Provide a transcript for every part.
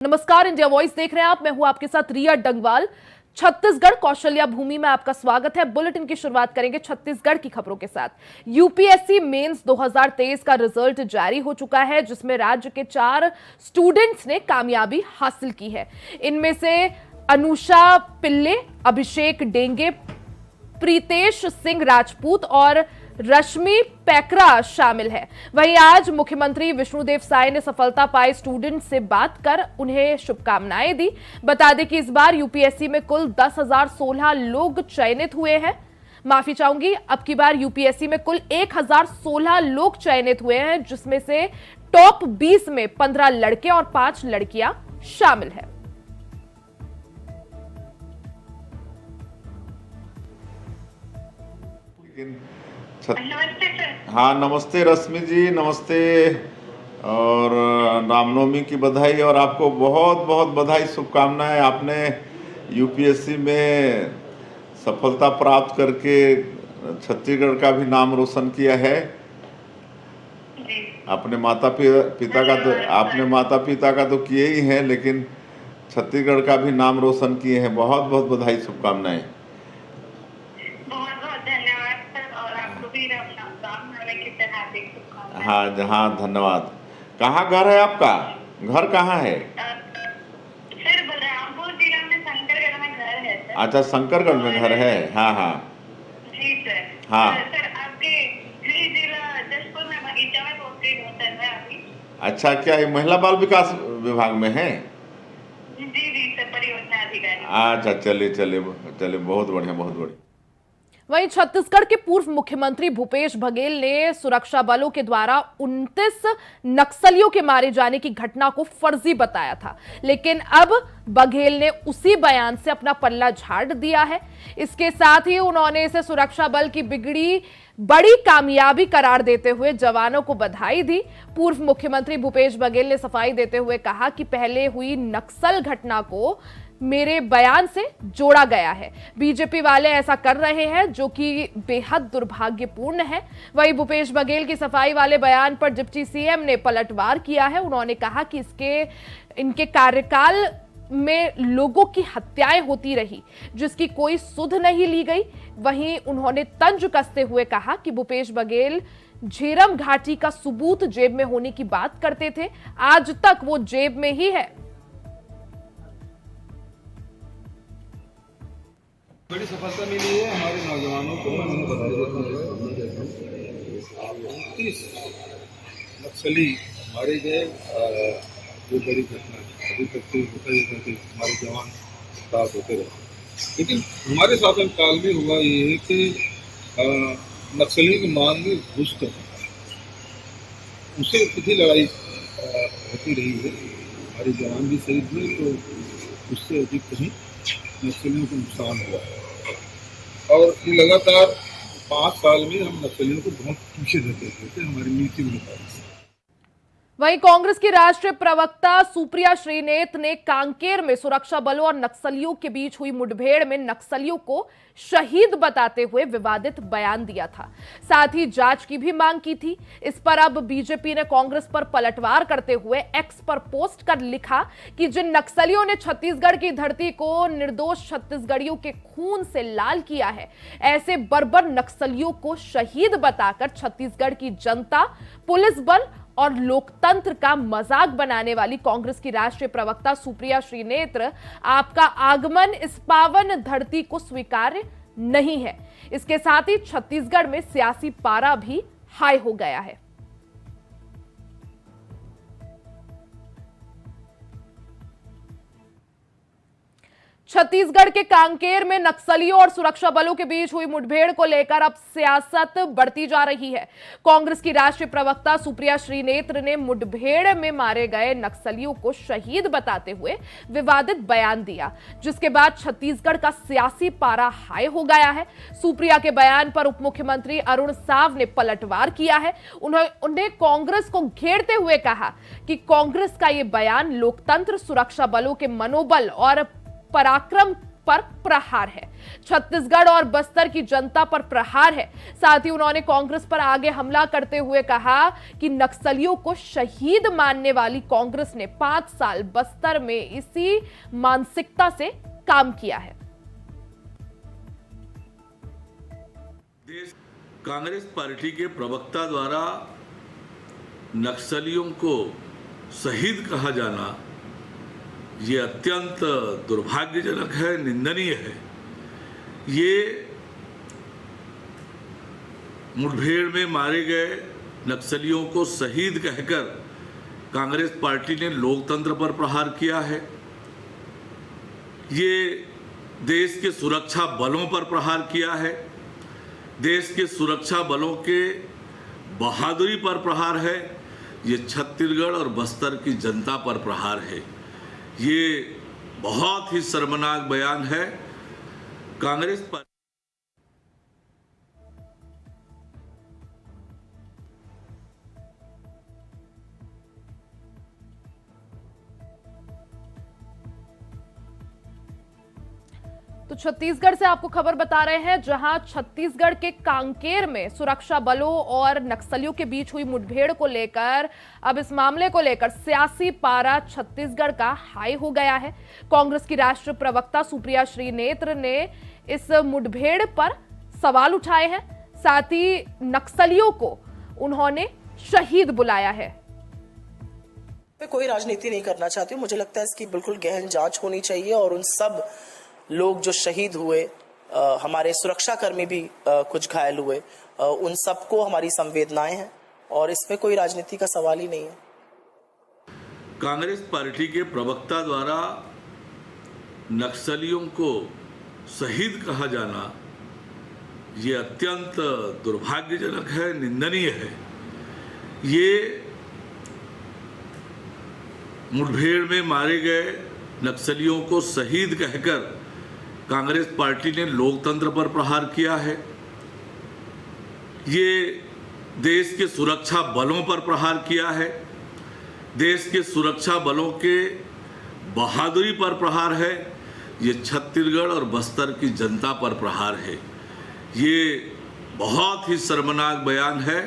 नमस्कार, India voice देख रहे हैं आप। मैं हूं आपके साथ रिया डंगवाल। छत्तीसगढ़ कौशल्या भूमि में आपका स्वागत है। बुलेटिन की शुरुआत करेंगे छत्तीसगढ़ की खबरों के साथ। यूपीएससी मेंस 2023 का रिजल्ट जारी हो चुका है, जिसमें राज्य के 4 स्टूडेंट्स ने कामयाबी हासिल की है। इनमें से अनुषा पिल्ले, अभिषेक डेंगे, प्रीतेश सिंह राजपूत और रश्मि पैकरा शामिल है। वहीं आज मुख्यमंत्री विष्णुदेव साय ने सफलता पाए स्टूडेंट से बात कर उन्हें शुभकामनाएं दी। बता दें कि इस बार यूपीएससी में कुल 10,016 लोग चयनित हुए हैं। माफी चाहूंगी, अब की बार यूपीएससी में कुल 1,016 लोग चयनित हुए हैं, जिसमें से टॉप 20 में 15 लड़के और 5 लड़कियां शामिल है। नमस्ते सर। हाँ, नमस्ते रश्मि जी, नमस्ते। और रामनवमी की बधाई और आपको बहुत बहुत बधाई, शुभकामनाएं। आपने यूपीएससी में सफलता प्राप्त करके छत्तीसगढ़ का भी नाम रोशन किया है। अपने माता पिता का तो किए ही हैं, लेकिन छत्तीसगढ़ का भी नाम रोशन किए हैं। बहुत बहुत बधाई, शुभकामनाएं। हाँ, धन्यवाद। कहाँ घर है आपका? घर कहाँ है? सर, बलरामपुर जिला में शंकरगढ़ में घर है सर। अच्छा, शंकरगढ़ में घर है। हाँ हाँ जी सर। हाँ सर, आपके जिला जशपुर में बगीचा में पोस्टेड हूँ सर मैं अभी। अच्छा, क्या ये महिला बाल विकास विभाग में है? जी सर, परियोजना अधिकारी। अच्छा, चलिए चलिए चलिए, बहुत बढ़िया बहुत बढ़िया। वहीं छत्तीसगढ़ के पूर्व मुख्यमंत्री भूपेश बघेल ने सुरक्षा बलों के द्वारा 29 नक्सलियों के मारे जाने की घटना को फर्जी बताया था, लेकिन अब बघेल ने उसी बयान से अपना पल्ला झाड़ दिया है। इसके साथ ही उन्होंने इसे सुरक्षा बल की बिगड़ी बड़ी कामयाबी करार देते हुए जवानों को बधाई दी। पूर्व मुख्यमंत्री भूपेश बघेल ने सफाई देते हुए कहा कि पहले हुई नक्सल घटना को मेरे बयान से जोड़ा गया है। बीजेपी वाले ऐसा कर रहे हैं, जो कि बेहद दुर्भाग्यपूर्ण है। वहीं भूपेश बघेल की सफाई वाले बयान पर डिप्टी सीएम ने पलटवार किया है। उन्होंने कहा कि इनके कार्यकाल में लोगों की हत्याएं होती रही, जिसकी कोई सुध नहीं ली गई। वहीं उन्होंने तंज कसते हुए कहा कि भूपेश बघेल झीरम घाटी का सबूत जेब में होने की बात करते थे, आज तक वो जेब में ही है। बड़ी सफलता मिली है हमारे नौजवानों को। मैं उन्हें बधाई देता हूँ। 29 नक्सली मारे गए, जो बड़ी घटना है। अभी तक तो होता ही था कि हमारे जवान प्राप्त होते रहे, लेकिन हमारे शासन काल में हुआ ये है कि नक्सलियों की मांग में घुस कर उसे कितनी लड़ाई होती रही है। हमारे जवान भी शहीद हुए, तो उससे अधिक कहीं नक्सलियों को नुकसान हुआ है। और ये लगातार 5 साल में हम नक्सलियों को बहुत पीछे धकेल रहे थे, हमारी नीति में बताई। वहीं कांग्रेस की राष्ट्रीय प्रवक्ता सुप्रिया श्रीनेत ने कांकेर में सुरक्षा बलों और नक्सलियों के बीच हुई मुठभेड़ में नक्सलियों को शहीद बताते हुए विवादित बयान दिया था। साथ ही जांच की भी मांग की थी। इस पर अब बीजेपी ने कांग्रेस पर पलटवार करते हुए एक्स पर पोस्ट कर लिखा कि जिन नक्सलियों ने छत्तीसगढ़ की धरती को निर्दोष छत्तीसगढ़ियों के खून से लाल किया है, ऐसे बर्बर नक्सलियों को शहीद बताकर छत्तीसगढ़ की जनता, पुलिस बल और लोकतंत्र का मजाक बनाने वाली कांग्रेस की राष्ट्रीय प्रवक्ता सुप्रिया श्रीनेत्र, आपका आगमन इस पावन धरती को स्वीकार्य नहीं है। इसके साथ ही छत्तीसगढ़ में सियासी पारा भी हाई हो गया है। छत्तीसगढ़ के कांकेर में नक्सलियों और सुरक्षा बलों के बीच हुई मुठभेड़ को लेकर अब सियासत बढ़ती जा रही है। कांग्रेस की राष्ट्रीय प्रवक्ता सुप्रिया श्रीनेत्र ने मुठभेड़ में मारे गए नक्सलियों को शहीद बताते हुए विवादित बयान दिया, जिसके बाद छत्तीसगढ़ का सियासी पारा हाई हो गया है। सुप्रिया के बयान पर उप मुख्यमंत्री अरुण साव ने पलटवार किया है। उन्होंने कांग्रेस को घेरते हुए कहा कि कांग्रेस का यह बयान लोकतंत्र, सुरक्षा बलों के मनोबल और पराक्रम पर प्रहार है, छत्तीसगढ़ और बस्तर की जनता पर प्रहार है। साथ ही उन्होंने कांग्रेस पर आगे हमला करते हुए कहा कि नक्सलियों को शहीद मानने वाली कांग्रेस ने 5 साल बस्तर में इसी मानसिकता से काम किया है। कांग्रेस पार्टी के प्रवक्ता द्वारा नक्सलियों को शहीद कहा जाना ये अत्यंत दुर्भाग्यजनक है, निंदनीय है। ये मुठभेड़ में मारे गए नक्सलियों को शहीद कहकर कांग्रेस पार्टी ने लोकतंत्र पर प्रहार किया है। ये देश के सुरक्षा बलों पर प्रहार किया है, देश के सुरक्षा बलों के बहादुरी पर प्रहार है। ये छत्तीसगढ़ और बस्तर की जनता पर प्रहार है। ये बहुत ही शर्मनाक बयान है। कांग्रेस पर तो छत्तीसगढ़ से आपको खबर बता रहे हैं, जहां छत्तीसगढ़ के कांकेर में सुरक्षा बलों और नक्सलियों के बीच हुई मुठभेड़ को लेकर अब इस मामले को लेकर सियासी पारा छत्तीसगढ़ का हाई हो गया है। कांग्रेस की राष्ट्रीय प्रवक्ता सुप्रिया श्रीनेत्र ने इस मुठभेड़ पर सवाल उठाए हैं, साथ ही नक्सलियों को उन्होंने शहीद बुलाया है। मैं कोई राजनीति नहीं करना चाहती हूँ। मुझे लगता है इसकी बिल्कुल गहन जांच होनी चाहिए और उन सब लोग जो शहीद हुए, हमारे सुरक्षाकर्मी भी कुछ घायल हुए, उन सबको हमारी संवेदनाएं हैं और इसमें कोई राजनीति का सवाल ही नहीं है। कांग्रेस पार्टी के प्रवक्ता द्वारा नक्सलियों को शहीद कहा जाना ये अत्यंत दुर्भाग्यजनक है, निंदनीय है। ये मुठभेड़ में मारे गए नक्सलियों को शहीद कहकर कांग्रेस पार्टी ने लोकतंत्र पर प्रहार किया है। ये देश के सुरक्षा बलों पर प्रहार किया है, देश के सुरक्षा बलों के बहादुरी पर प्रहार है। ये छत्तीसगढ़ और बस्तर की जनता पर प्रहार है। ये बहुत ही शर्मनाक बयान है।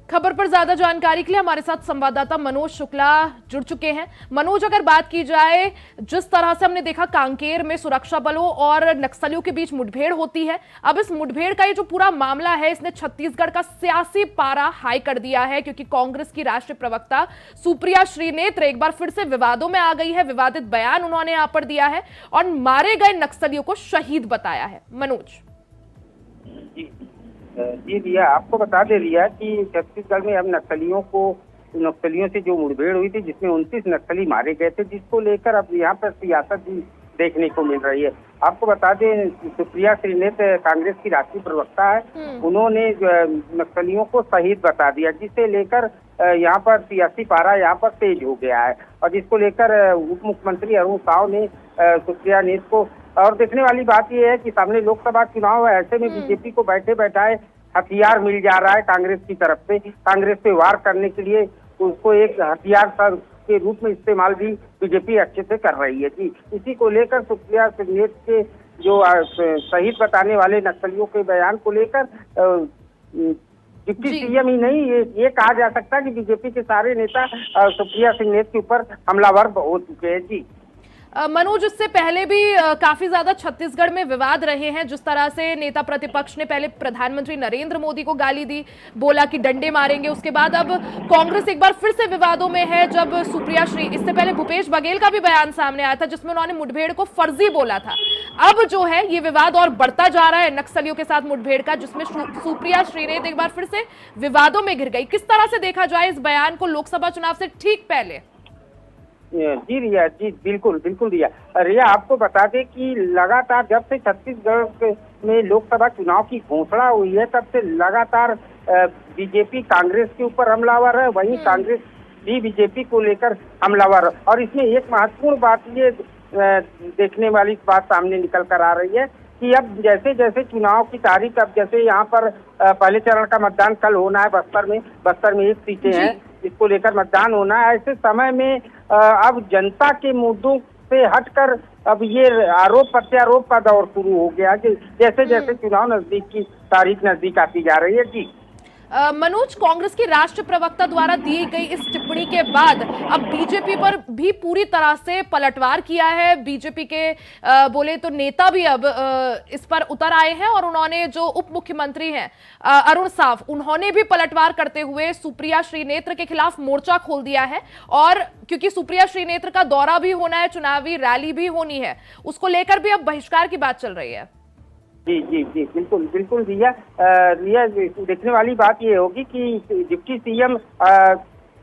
खबर पर ज्यादा जानकारी के लिए हमारे साथ संवाददाता मनोज शुक्ला जुड़ चुके हैं। मनोज, अगर बात की जाए, जिस तरह से हमने देखा कांकेर में सुरक्षा बलों और नक्सलियों के बीच मुठभेड़ होती है, अब इस मुठभेड़ का ये जो पूरा मामला है, इसने छत्तीसगढ़ का सियासी पारा हाई कर दिया है, क्योंकि कांग्रेस की राष्ट्रीय प्रवक्ता सुप्रिया श्रीनेत्र एक बार फिर से विवादों में आ गई है। विवादित बयान उन्होंने यहां पर दिया है और मारे गए नक्सलियों को शहीद बताया है। मनोज जी रिया, आपको बता दे रिया कि छत्तीसगढ़ में अब नक्सलियों से जो मुठभेड़ हुई थी, जिसमें 29 नक्सली मारे गए थे, जिसको लेकर अब यहाँ पर सियासत भी देखने को मिल रही है। आपको बता दें, सुप्रिया श्रीनेत्र कांग्रेस की राष्ट्रीय प्रवक्ता है, उन्होंने नक्सलियों को शहीद बता दिया, जिसे लेकर यहाँ पर सियासी पारा यहाँ पर तेज हो गया है और जिसको लेकर उप मुख्यमंत्री अरुण साव ने सुप्रिया नेत्र को, और देखने वाली बात यह है कि सामने लोकसभा चुनाव है, ऐसे में बीजेपी को बैठे बैठाए हथियार मिल जा रहा है कांग्रेस की तरफ से। कांग्रेस पे वार करने के लिए उसको एक हथियार के रूप में इस्तेमाल भी बीजेपी अच्छे से कर रही है। जी, इसी को लेकर सुप्रिया श्रीनेत्र के जो शहीद बताने वाले नक्सलियों के बयान को लेकर डिप्टी सीएम ही नहीं, ये कहा जा सकता है कि बीजेपी के सारे नेता सुप्रिया श्रीनेत्र के ऊपर हमलावर हो चुके हैं। जी मनोज, इससे पहले भी काफी ज्यादा छत्तीसगढ़ में विवाद रहे हैं। जिस तरह से नेता प्रतिपक्ष ने पहले प्रधानमंत्री नरेंद्र मोदी को गाली दी, बोला कि डंडे मारेंगे, उसके बाद अब कांग्रेस एक बार फिर से विवादों में है। जब इससे पहले भूपेश बघेल का भी बयान सामने आया था, जिसमें उन्होंने मुठभेड़ को फर्जी बोला था। अब जो है ये विवाद और बढ़ता जा रहा है नक्सलियों के साथ मुठभेड़ का, जिसमें सुप्रिया श्रीनेत्र एक बार फिर से विवादों में घिर गई। किस तरह से देखा जाए इस बयान को लोकसभा चुनाव से ठीक पहले? जी रिया, जी बिल्कुल रिया, आपको बता दें कि लगातार जब से छत्तीसगढ़ में लोकसभा चुनाव की घोषणा हुई है, तब से लगातार बीजेपी कांग्रेस के ऊपर हमलावर है, वहीं कांग्रेस भी बीजेपी को लेकर हमलावर है। और इसमें एक महत्वपूर्ण बात ये देखने वाली बात सामने निकल कर आ रही है कि अब जैसे जैसे चुनाव की तारीख, अब जैसे यहाँ पर पहले चरण का मतदान कल होना है बस्तर में 1 सीटें हैं, इसको लेकर मतदान होना है। ऐसे समय में अब जनता के मुद्दों से हटकर अब ये आरोप प्रत्यारोप का दौर शुरू हो गया कि जैसे जैसे चुनाव नजदीक की तारीख नजदीक आती जा रही है। जी मनोज, कांग्रेस की राष्ट्रीय प्रवक्ता द्वारा दी गई इस टिप्पणी के बाद अब बीजेपी पर भी पूरी तरह से पलटवार किया है। बीजेपी के बोले तो नेता भी अब इस पर उतर आए हैं और उन्होंने जो उप मुख्यमंत्री हैं अरुण साव, उन्होंने भी पलटवार करते हुए सुप्रिया श्रीनेत्र के खिलाफ मोर्चा खोल दिया है। और क्योंकि सुप्रिया श्रीनेत्र का दौरा भी होना है, चुनावी रैली भी होनी है, उसको लेकर भी अब बहिष्कार की बात चल रही है। जी जी जी बिल्कुल बिल्कुल रिया, देखने वाली बात ये होगी कि डिप्टी सीएम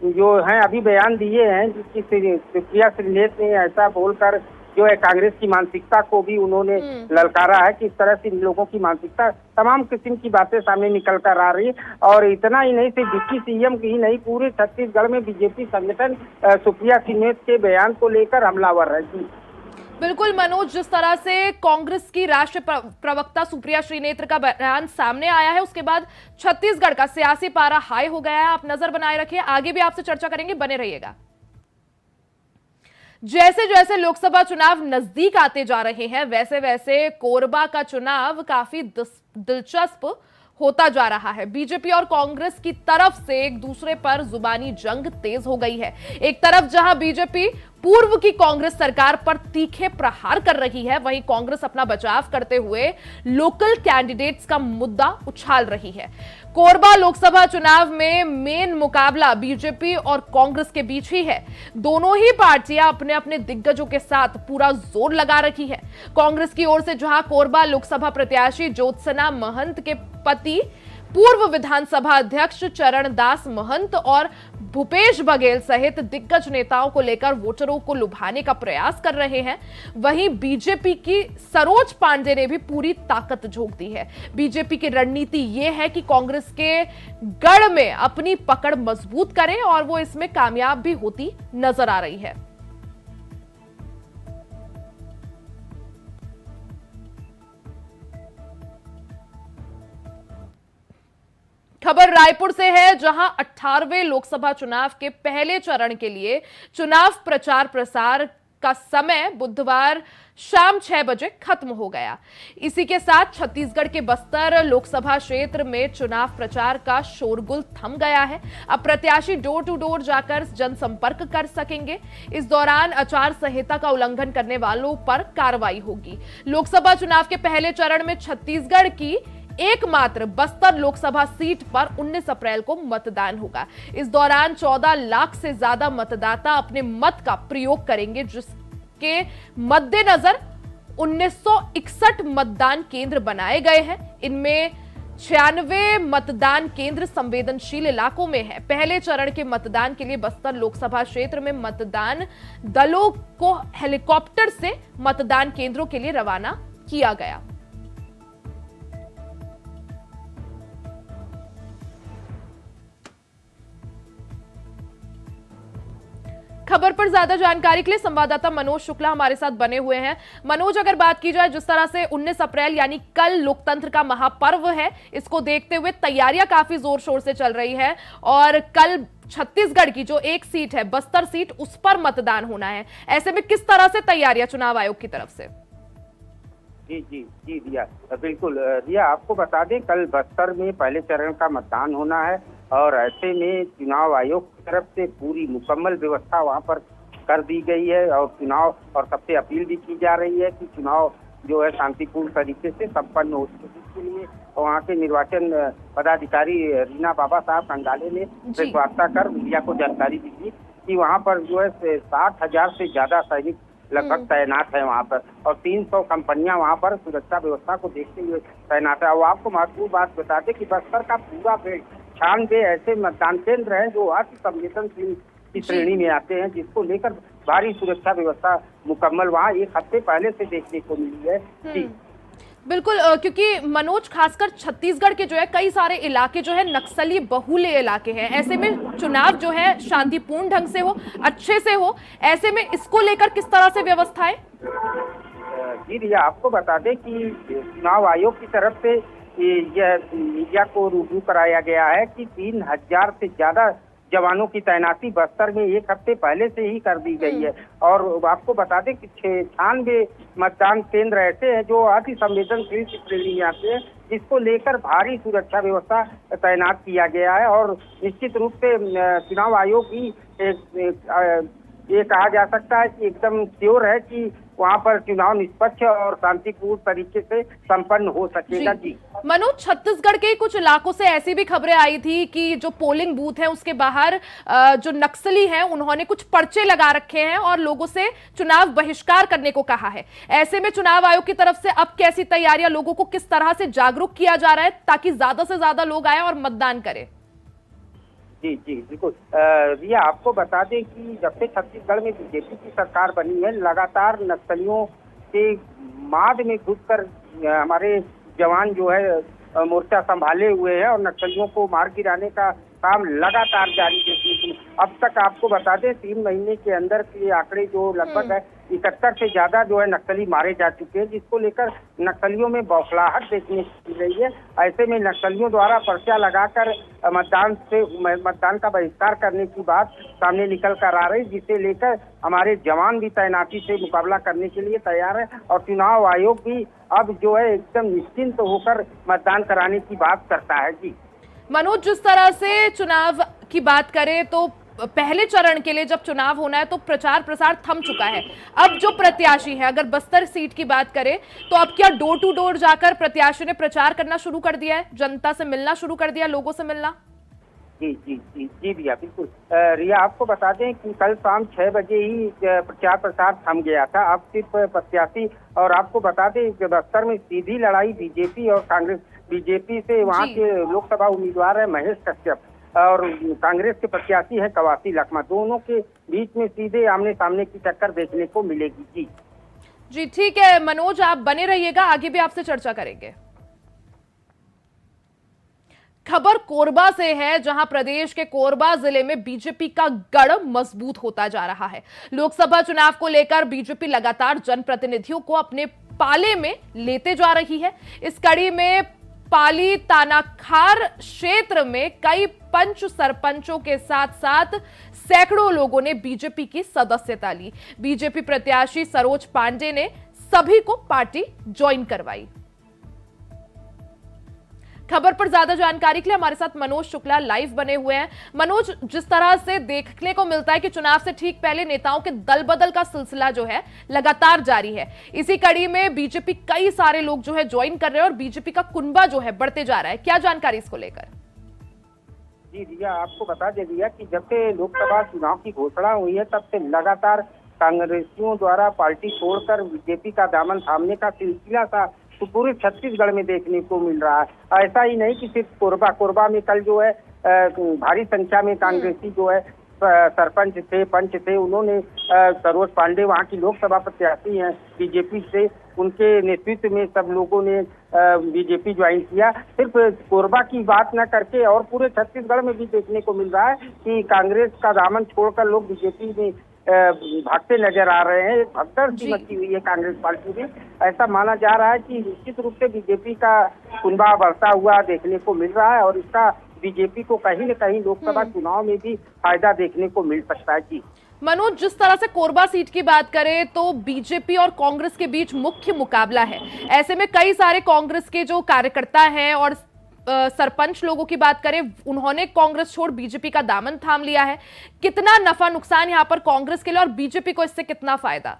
जो हैं अभी बयान दिए हैं, जिसकी सुप्रिया श्रीनेत्र ने ऐसा बोलकर जो है कांग्रेस की मानसिकता को भी उन्होंने ललकारा है कि इस तरह से लोगों की मानसिकता, तमाम किस्म की बातें सामने निकल कर आ रही है। और इतना ही नहीं, सिर्फ डिप्टी सीएम की ही नहीं, पूरे छत्तीसगढ़ में बीजेपी संगठन सुप्रिया श्रीनेत्र के बयान को लेकर हमलावर है। जी बिल्कुल मनोज, जिस तरह से कांग्रेस की राष्ट्रीय प्रवक्ता सुप्रिया श्रीनेत्र का बयान सामने आया है, उसके बाद छत्तीसगढ़ का सियासी पारा हाई हो गया है। आप नजर बनाए रखिए, आगे भी आपसे चर्चा करेंगे, बने रहिएगा। जैसे जैसे लोकसभा चुनाव नजदीक आते जा रहे हैं, वैसे वैसे कोरबा का चुनाव काफी दिलचस्प होता जा रहा है। बीजेपी और कांग्रेस की तरफ से एक दूसरे पर जुबानी जंग तेज हो गई है। एक तरफ जहां बीजेपी पूर्व की कांग्रेस सरकार पर तीखे प्रहार कर रही है, वहीं कांग्रेस अपना बचाव करते हुए लोकल कैंडिडेट्स का मुद्दा उछाल रही है। कोरबा लोकसभा चुनाव में मेन मुकाबला बीजेपी और कांग्रेस के बीच ही है। दोनों ही पार्टियां अपने अपने दिग्गजों के साथ पूरा जोर लगा रखी है। कांग्रेस की ओर से जहां कोरबा लोकसभा प्रत्याशी ज्योत्सना महंत के पति पूर्व विधानसभा अध्यक्ष चरणदास महंत और भूपेश बघेल सहित दिग्गज नेताओं को लेकर वोटरों को लुभाने का प्रयास कर रहे हैं, वहीं बीजेपी की सरोज पांडे ने भी पूरी ताकत झोंक दी है। बीजेपी की रणनीति यह है कि कांग्रेस के गढ़ में अपनी पकड़ मजबूत करें और वो इसमें कामयाब भी होती नजर आ रही है। खबर रायपुर से है, जहां 18वें लोकसभा चुनाव के पहले चरण के लिए चुनाव प्रचार प्रसार का समय बुधवार शाम 6 बजे खत्म हो गया। इसी के साथ छत्तीसगढ़ के बस्तर लोकसभा क्षेत्र में चुनाव प्रचार का शोरगुल थम गया है। अब प्रत्याशी डोर टू डोर जाकर जनसंपर्क कर सकेंगे। इस दौरान आचार संहिता का उल्लंघन करने वालों पर कार्रवाई होगी। लोकसभा चुनाव के पहले चरण में छत्तीसगढ़ की एकमात्र बस्तर लोकसभा सीट पर 19 अप्रैल को मतदान होगा। इस दौरान 14 लाख से ज्यादा मतदाता अपने मत का प्रयोग करेंगे, जिसके मद्देनजर 1961 मतदान केंद्र बनाए गए हैं। इनमें 96 मतदान केंद्र संवेदनशील इलाकों में है। पहले चरण के मतदान के लिए बस्तर लोकसभा क्षेत्र में मतदान दलों को हेलीकॉप्टर से मतदान केंद्रों के लिए रवाना किया गया। खबर पर ज्यादा जानकारी के लिए संवाददाता मनोज शुक्ला हमारे साथ बने हुए हैं। मनोज, अगर बात की जाए जिस तरह से 19 अप्रैल यानी कल लोकतंत्र का महापर्व है, इसको देखते हुए तैयारियां काफी जोर शोर से चल रही है और कल छत्तीसगढ़ की जो एक सीट है बस्तर सीट, उस पर मतदान होना है। ऐसे में किस तरह से तैयारियां चुनाव आयोग की तरफ से? जी जी जी रिया, बिल्कुल रिया, आपको बता दें कल बस्तर में पहले चरण का मतदान होना है और ऐसे में चुनाव आयोग की तरफ से पूरी मुकम्मल व्यवस्था वहां पर कर दी गई है और चुनाव और सबसे अपील भी की जा रही है कि चुनाव जो है शांतिपूर्ण तरीके से संपन्न हो सके। इसके लिए वहाँ के निर्वाचन पदाधिकारी रीना बाबा साहब कंगाले ने प्रेस वार्ता कर मीडिया को जानकारी दी थी कि वहाँ पर जो है 60,000 से ज्यादा सैनिक लगभग तैनात है वहाँ पर और 300 कंपनियां वहाँ पर सुरक्षा व्यवस्था को देखते हुए तैनात है। और आपको महत्वपूर्ण बात बता दें कि बस्तर का पूरा बेल्ट 96 ऐसे मतदान केंद्र हैं जो अति संवेदनशील की श्रेणी में आते हैं, जिसको लेकर भारी सुरक्षा व्यवस्था मुकम्मल वहाँ एक हफ्ते पहले से देखने को मिली है। जी बिल्कुल, क्योंकि मनोज खासकर छत्तीसगढ़ के जो है कई सारे इलाके जो है नक्सली बहुल्य इलाके हैं। ऐसे में चुनाव जो है शांतिपूर्ण ढंग से हो, अच्छे से हो, ऐसे में इसको लेकर किस तरह से व्यवस्थाएं? जी रिया, आपको बता दें कि चुनाव आयोग की तरफ से यह मीडिया को रूबरू कराया गया है कि 3000 से ज्यादा जवानों की तैनाती बस्तर में एक हफ्ते पहले से ही कर दी गई है। और आपको बता दें कि 96 मतदान केंद्र ऐसे हैं जो अति संवेदनशील श्रेणी में आते हैं, जिसको लेकर भारी सुरक्षा व्यवस्था तैनात किया गया है। और निश्चित रूप से चुनाव आयोग भी ये कहा जा सकता है कि एकदम श्योर है कि वहां पर चुनाव निष्पक्ष और शांतिपूर्ण तरीके से संपन्न हो सकेगा। जी मनोज, छत्तीसगढ़ के कुछ इलाकों से ऐसी भी खबरें आई थी कि जो पोलिंग बूथ है उसके बाहर जो नक्सली हैं उन्होंने कुछ पर्चे लगा रखे हैं और लोगों से चुनाव बहिष्कार करने को कहा है। ऐसे में चुनाव आयोग की तरफ से अब कैसी तैयारियां, लोगों को किस तरह से जागरूक किया जा रहा है ताकि ज्यादा से ज्यादा लोग आए और मतदान करें? जी जी बिल्कुल रिया, आपको बता दें कि जब से छत्तीसगढ़ में बीजेपी की सरकार बनी है, लगातार नक्सलियों के माद में घुसकर हमारे जवान जो है मोर्चा संभाले हुए हैं और नक्सलियों को मार गिराने का काम लगातार जारी है। अब तक आपको बता दें 3 महीने के अंदर के आंकड़े जो लगभग है 71 से ज्यादा जो है नक्सली मारे जा चुके हैं, जिसको लेकर नक्सलियों में बौखलाहट देखने को मिल रही है। ऐसे में नक्सलियों द्वारा पर्चा लगाकर मतदान का बहिष्कार करने की बात सामने निकल कर आ रही, जिसे लेकर हमारे जवान भी तैनाती से मुकाबला करने के लिए तैयार है और चुनाव आयोग भी अब जो है एकदम निश्चिंत होकर मतदान कराने की बात करता है। जी मनोज, जिस तरह से चुनाव की बात करें तो पहले चरण के लिए जब चुनाव होना है तो प्रचार प्रसार थम चुका है। अब जो प्रत्याशी है, अगर बस्तर सीट की बात करें तो अब क्या डोर टू डोर जाकर प्रत्याशी ने प्रचार करना शुरू कर दिया है, जनता से मिलना शुरू कर दिया, लोगों से मिलना? जी जी जी जी भैया बिल्कुल। रिया, आपको बता दें कि कल शाम 6 बजे ही प्रचार प्रसार थम गया था। अब सिर्फ प्रत्याशी, और आपको बता दें कि बस्तर में सीधी लड़ाई बीजेपी और कांग्रेस, बीजेपी से वहाँ के लोकसभा उम्मीदवार है महेश कश्यप और कांग्रेस के प्रत्याशी है कवासी लखमा, दोनों के बीच में सीधे आमने सामने की टक्कर देखने को मिलेगी। जी जी ठीक है मनोज, आप बने रहिएगा, आगे भी आपसे चर्चा करेंगे। खबर कोरबा से है, जहां प्रदेश के कोरबा जिले में बीजेपी का गढ़ मजबूत होता जा रहा है। लोकसभा चुनाव को लेकर बीजेपी लगातार जनप्रतिनिधियों को अपने पाले में लेते जा रही है। इस कड़ी में पाली तानाखार क्षेत्र में कई पंच सरपंचों के साथ साथ सैकड़ों लोगों ने बीजेपी की सदस्यता ली। बीजेपी प्रत्याशी सरोज पांडे ने सभी को पार्टी ज्वाइन करवाई। खबर पर ज्यादा जानकारी के लिए हमारे साथ मनोज शुक्ला लाइव बने हुए हैं। मनोज, जिस तरह से देखने को मिलता है कि चुनाव से ठीक पहले नेताओं के दल बदल का सिलसिला जो है लगातार जारी है, इसी कड़ी में बीजेपी कई सारे लोग जो है ज्वाइन कर रहे हैं और बीजेपी का कुनबा जो है बढ़ते जा रहा है, क्या जानकारी इसको लेकर? जी रिया, आपको बता दे दिया कि जब से लोकसभा चुनाव की घोषणा हुई है तब से लगातार कांग्रेसियों द्वारा पार्टी छोड़कर बीजेपी का दामन थामने का सिलसिला सा तो पूरे छत्तीसगढ़ में देखने को मिल रहा है। ऐसा ही नहीं कि सिर्फ कोरबा में कल जो है भारी संख्या में कांग्रेसी जो है सरपंच थे, पंच थे, उन्होंने सरोज पांडे वहाँ की लोकसभा प्रत्याशी हैं बीजेपी से, उनके नेतृत्व में सब लोगों ने बीजेपी ज्वाइन किया। सिर्फ कोरबा की बात न करके और पूरे छत्तीसगढ़ में भी देखने को मिल रहा है कि कांग्रेस का दामन छोड़कर लोग बीजेपी में भागते नजर आ रहे हैं। भगदड़ सी मची हुई है कांग्रेस पार्टी में। ऐसा माना जा रहा है कि निश्चित रूप से बीजेपी का कुनबा बढ़ता हुआ देखने को मिल रहा है और इसका बीजेपी को कहीं न कहीं लोकसभा चुनाव में भी फायदा देखने को मिल सकता है। जी मनोज, जिस तरह से कोरबा सीट की बात करें तो बीजेपी और कांग्रेस के बीच मुख्य मुकाबला है। ऐसे में कई सारे कांग्रेस के जो कार्यकर्ता हैं और सरपंच लोगों की बात करें, उन्होंने कांग्रेस छोड़ बीजेपी का दामन थाम लिया है। कितना नफा नुकसान यहाँ पर कांग्रेस के लिए और बीजेपी को इससे कितना फायदा?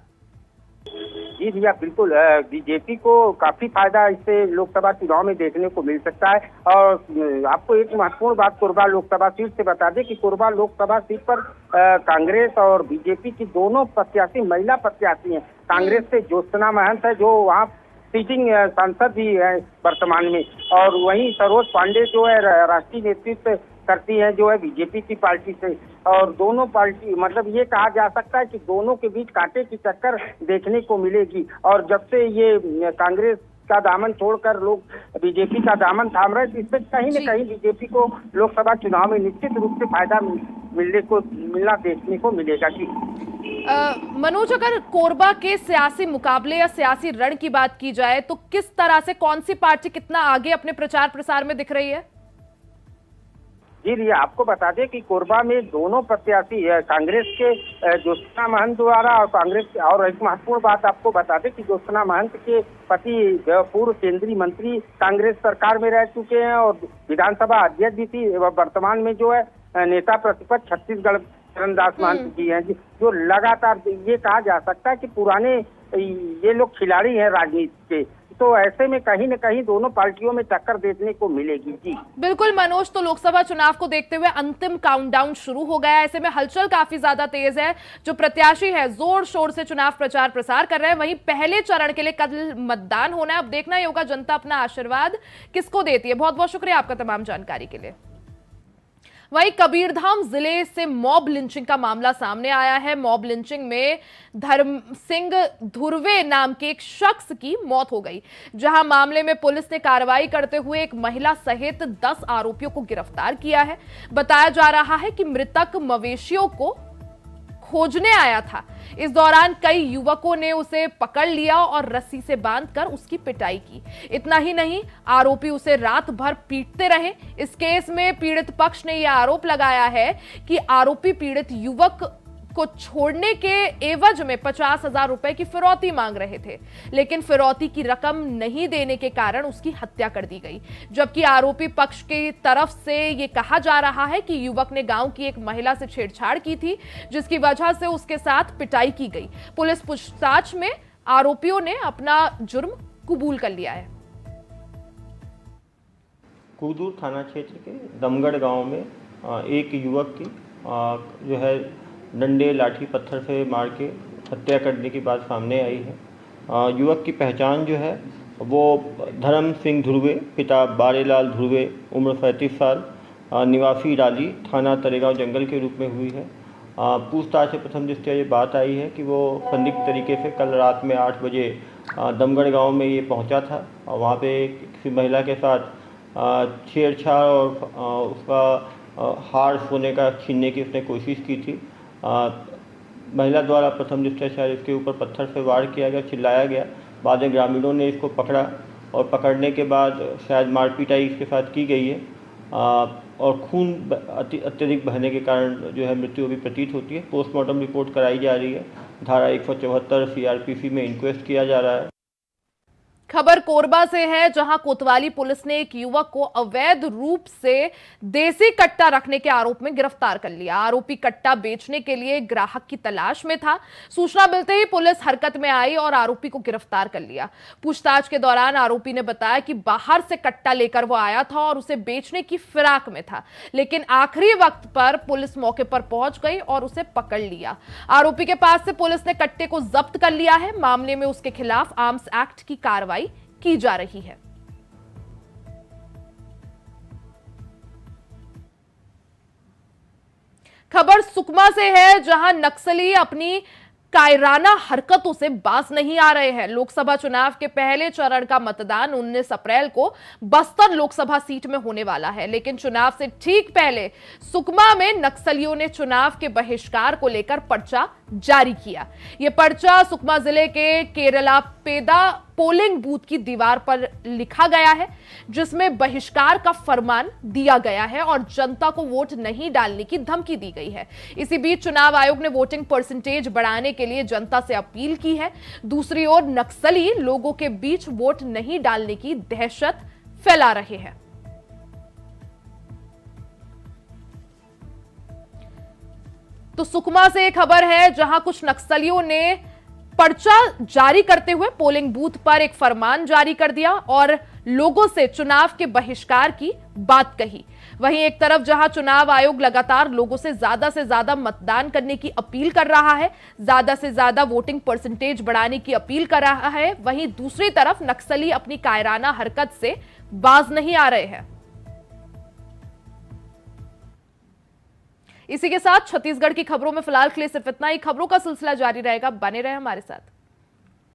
जी भैया बिल्कुल, बीजेपी को काफी फायदा इससे लोकसभा चुनाव में देखने को मिल सकता है। और आपको एक महत्वपूर्ण बात कोरबा लोकसभा सीट से बता दें कि कोरबा लोकसभा सीट पर कांग्रेस और बीजेपी की दोनों प्रत्याशी महिला प्रत्याशी हैं। कांग्रेस से ज्योत्सना महंत है जो वहाँ सीटिंग सांसद भी है वर्तमान में, और वहीं सरोज पांडे जो है राष्ट्रीय नेतृत्व करती है जो है बीजेपी की पार्टी से। और दोनों पार्टी मतलब ये कहा जा सकता है कि दोनों के बीच कांटे की टक्कर देखने को मिलेगी। और जब से ये कांग्रेस का दामन छोड़कर लोग बीजेपी का दामन थाम रहे हैं, इससे कहीं न कहीं बीजेपी को लोकसभा चुनाव में निश्चित रूप से फायदा मिलना देखने को मिलेगा। जी मनोज, अगर कोरबा के सियासी मुकाबले या सियासी रण की बात की जाए तो किस तरह से कौन सी पार्टी कितना आगे अपने प्रचार प्रसार में दिख रही है? जी जी, आपको बता दें कि कोरबा में दोनों प्रत्याशी कांग्रेस के ज्योत्सना महंत द्वारा और और एक महत्वपूर्ण बात आपको बता दें कि ज्योत्सना महंत के पति पूर्व केंद्रीय मंत्री कांग्रेस सरकार में रह चुके हैं और विधानसभा अध्यक्ष भी थी। वर्तमान में जो है नेता प्रतिपक्ष छत्तीसगढ़ चरणदास महंत जी हैं, जो लगातार ये कहा जा सकता है कि पुराने ये लोग खिलाड़ी हैं राजनीति के। तो ऐसे में कहीं न कहीं दोनों पार्टियों में टक्कर देखने को मिलेगी। जी बिल्कुल मनोज, तो लोकसभा चुनाव को देखते हुए अंतिम काउंटडाउन शुरू हो गया है। ऐसे में हलचल काफी ज्यादा तेज है। जो प्रत्याशी है जोर शोर से चुनाव प्रचार प्रसार कर रहे हैं। वहीं पहले चरण के लिए कल मतदान होना है। अब देखना ही होगा जनता अपना आशीर्वाद किसको देती है। बहुत बहुत शुक्रिया आपका तमाम जानकारी के लिए। वहीं कबीरधाम जिले से मॉब लिंचिंग का मामला सामने आया है। मॉब लिंचिंग में धर्म सिंह धुर्वे नाम के एक शख्स की मौत हो गई, जहां मामले में पुलिस ने कार्रवाई करते हुए एक महिला सहित 10 आरोपियों को गिरफ्तार किया है। बताया जा रहा है कि मृतक मवेशियों को खोजने आया था। इस दौरान कई युवकों ने उसे पकड़ लिया और रस्सी से बांधकर उसकी पिटाई की। इतना ही नहीं, आरोपी उसे रात भर पीटते रहे। इस केस में पीड़ित पक्ष ने यह आरोप लगाया है कि आरोपी पीड़ित युवक को छोड़ने के एवज में 50,000 रुपए की फिरौती मांग रहे थे, लेकिन फिरौती की रकम नहीं देने के कारण उसकी हत्या कर दी गई। जबकि आरोपी पक्ष की तरफ से यह कहा जा रहा है कि युवक ने गांव की एक महिला से छेड़छाड़ की थी, जिसकी वजह से उसके साथ पिटाई की गई। पुलिस पूछताछ में आरोपियों ने अपना जुर्म कबूल कर लिया है। कुदूर थाना क्षेत्र के दमगढ़ गांव में एक युवक की जो है डंडे लाठी पत्थर से मार के हत्या करने की बात सामने आई है। युवक की पहचान जो है वो धर्म सिंह धुर्वे, पिता बारेलाल धुर्वे, उम्र 35 साल, निवासी राली, थाना तरेगांव जंगल के रूप में हुई है। पूछताछ से प्रथम दृष्टया ये बात आई है कि वो संदिग्ध तरीके से कल रात में 8 बजे दमगढ़ गांव में ये पहुंचा था और वहाँ पे किसी महिला के साथ छेड़छाड़ और उसका हार सोने का छीनने की उसने कोशिश की थी। महिला द्वारा प्रथम दृष्टया शायद इसके ऊपर पत्थर से वार किया गया, चिल्लाया गया। बाद में ग्रामीणों ने इसको पकड़ा और पकड़ने के बाद शायद मारपीटाई इसके साथ की गई है और खून अत्यधिक बहने के कारण जो है मृत्यु अभी प्रतीत होती है। पोस्टमार्टम रिपोर्ट कराई जा रही है। धारा 174 CRPC में इंक्वेस्ट किया जा रहा है। खबर कोरबा से है, जहां कोतवाली पुलिस ने एक युवक को अवैध रूप से देसी कट्टा रखने के आरोप में गिरफ्तार कर लिया। आरोपी कट्टा बेचने के लिए ग्राहक की तलाश में था। सूचना मिलते ही पुलिस हरकत में आई और आरोपी को गिरफ्तार कर लिया। पूछताछ के दौरान आरोपी ने बताया कि बाहर से कट्टा लेकर वो आया था और उसे बेचने की फिराक में था, लेकिन आखिरी वक्त पर पुलिस मौके पर पहुंच गई और उसे पकड़ लिया। आरोपी के पास से पुलिस ने कट्टे को जब्त कर लिया है। मामले में उसके खिलाफ आर्म्स एक्ट की कार्रवाई की जा रही है। खबर सुकमा से है, जहां नक्सली अपनी कायराना हरकतों से बाज नहीं आ रहे हैं। लोकसभा चुनाव के पहले चरण का मतदान 19 अप्रैल को बस्तर लोकसभा सीट में होने वाला है, लेकिन चुनाव से ठीक पहले सुकमा में नक्सलियों ने चुनाव के बहिष्कार को लेकर पर्चा जारी किया। यह पर्चा सुकमा जिले के केरलापेदा पोलिंग बूथ की दीवार पर लिखा गया है, जिसमें बहिष्कार का फरमान दिया गया है और जनता को वोट नहीं डालने की धमकी दी गई है। इसी बीच चुनाव आयोग ने वोटिंग परसेंटेज बढ़ाने के लिए जनता से अपील की है। दूसरी ओर नक्सली लोगों के बीच वोट नहीं डालने की दहशत फैला रहे हैं। तो सुकमा से एक खबर है, जहां कुछ नक्सलियों ने पर्चा जारी करते हुए पोलिंग बूथ पर एक फरमान जारी कर दिया और लोगों से चुनाव के बहिष्कार की बात कही। वहीं एक तरफ जहां चुनाव आयोग लगातार लोगों से ज्यादा मतदान करने की अपील कर रहा है, ज्यादा से ज्यादा वोटिंग परसेंटेज बढ़ाने की अपील कर रहा है, वहीं दूसरी तरफ नक्सली अपनी कायराना हरकत से बाज नहीं आ रहे हैं। इसी के साथ छत्तीसगढ़ की खबरों में फिलहाल के लिए सिर्फ इतना ही। खबरों का सिलसिला जारी रहेगा, बने रहे हमारे साथ।